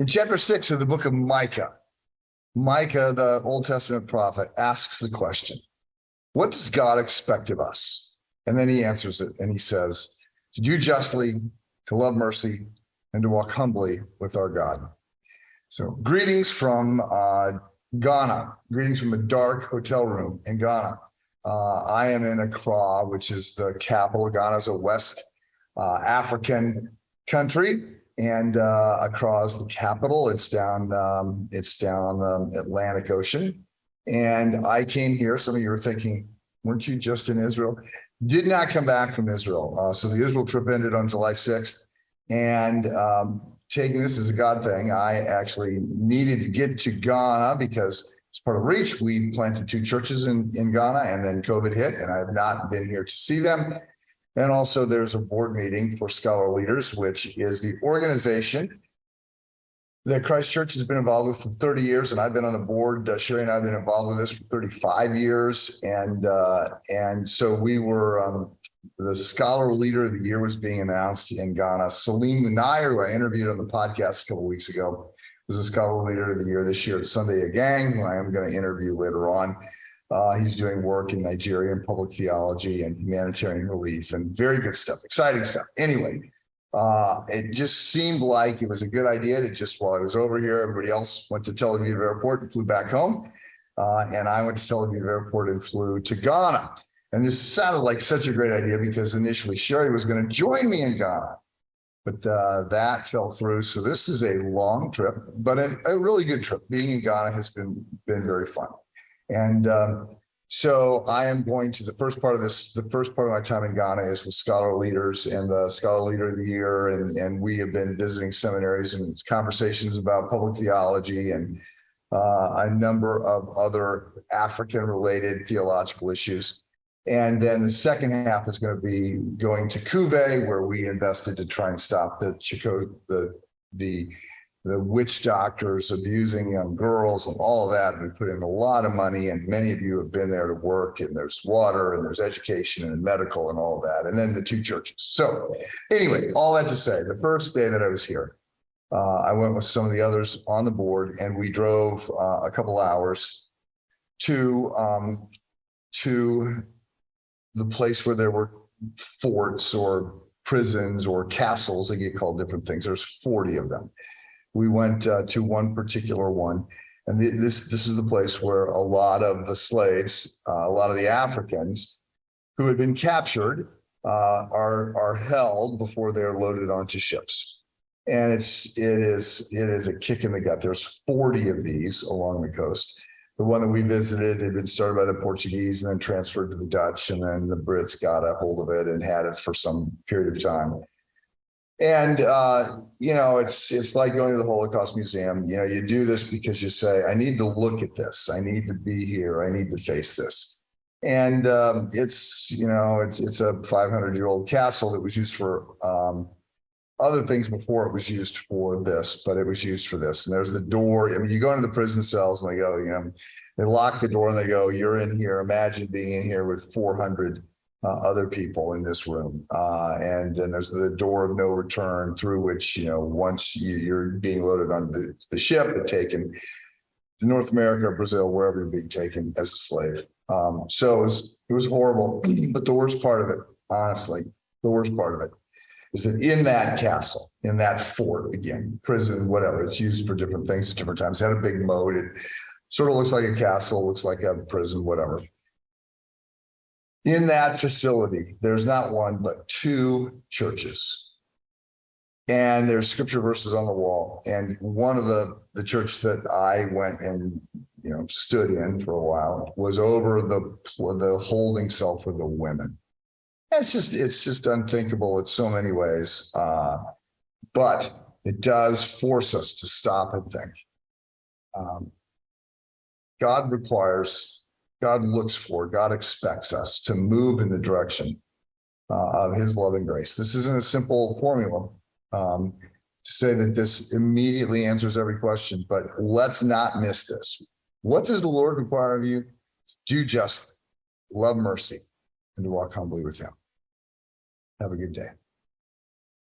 In chapter 6 of the book of Micah, the Old Testament prophet, asks the question, what does God expect of us? And then he answers it and he says, to do justly, to love mercy, and to walk humbly with our God. So greetings from Ghana, greetings from a dark hotel room in Ghana. I am in Accra, which is the capital. Ghana is a West African country, and Accra is the capital. It's down on the Atlantic Ocean. And I came here. Some of you are thinking, weren't you just in Israel? Did not come back from Israel. So the Israel trip ended on July 6th. And taking this as a God thing, I actually needed to get to Ghana because as part of Reach, we planted 2 churches in Ghana, and then COVID hit, and I have not been here to see them. And also there's a board meeting for Scholar Leaders, which is the organization that Christ Church has been involved with for 30 years. And I've been on the board. Sherry and I have been involved with this for 35 years. And so we were, the Scholar Leader of the Year was being announced in Ghana. Salim Munir, who I interviewed on the podcast a couple of weeks ago, was the Scholar Leader of the Year this year at Sunday Gang, who I am going to interview later on. He's doing work in Nigeria in public theology and humanitarian relief and very good stuff, exciting stuff. Anyway, it just seemed like it was a good idea to just, while I was over here, everybody else went to Tel Aviv Airport and flew back home. And I went to Tel Aviv Airport and flew to Ghana. And this sounded like such a great idea because initially Sherry was going to join me in Ghana, but that fell through. So this is a long trip, but a really good trip. Being in Ghana has been very fun. And so I am going to the first part of my time in Ghana is with Scholar Leaders and the Scholar Leader of the Year. And we have been visiting seminaries and it's conversations about public theology and a number of other African related theological issues. And then the second half is going to be going to Cuvée, where we invested to try and stop the witch doctors abusing young girls and all of that. We put in a lot of money, and many of you have been there to work, and there's water and there's education and medical and all of that. And then the 2 churches. So anyway, all that to say, the first day that I was here, I went with some of the others on the board, and we drove a couple hours to the place where there were forts or prisons or castles. They get called different things. There's 40 of them. We went to one particular one, and this is the place where a lot of the slaves, a lot of the Africans who had been captured are held before they're loaded onto ships. And it is a kick in the gut. There's 40 of these along the coast. The one that we visited had been started by the Portuguese and then transferred to the Dutch, and then the Brits got a hold of it and had it for some period of time. And, it's like going to the Holocaust Museum. You do this because you say, I need to look at this. I need to be here. I need to face this. And it's a 500-year-old castle that was used for other things before it was used for this, but it was used for this. And there's the door. I mean, you go into the prison cells and they go, they lock the door and they go, you're in here. Imagine being in here with 400 other people in this room. And then there's the door of no return through which, once you're being loaded on the ship and taken to North America or Brazil, wherever you're being taken as a slave. So it was horrible. But the worst part of it, honestly, the worst part of it is that in that castle, in that fort, again, prison, whatever, it's used for different things at different times. It had a big moat. It sort of looks like a castle, looks like a prison, whatever. In that facility, there's not one, but 2 churches. And there's scripture verses on the wall. And one of the church that I went and, stood in for a while was over the holding cell for the women. It's just unthinkable in so many ways. But it does force us to stop and think. God expects us to move in the direction of his love and grace. This isn't a simple formula to say that this immediately answers every question, but let's not miss this. What does the Lord require of you? Do justly, love mercy, and to walk humbly with him. Have a good day.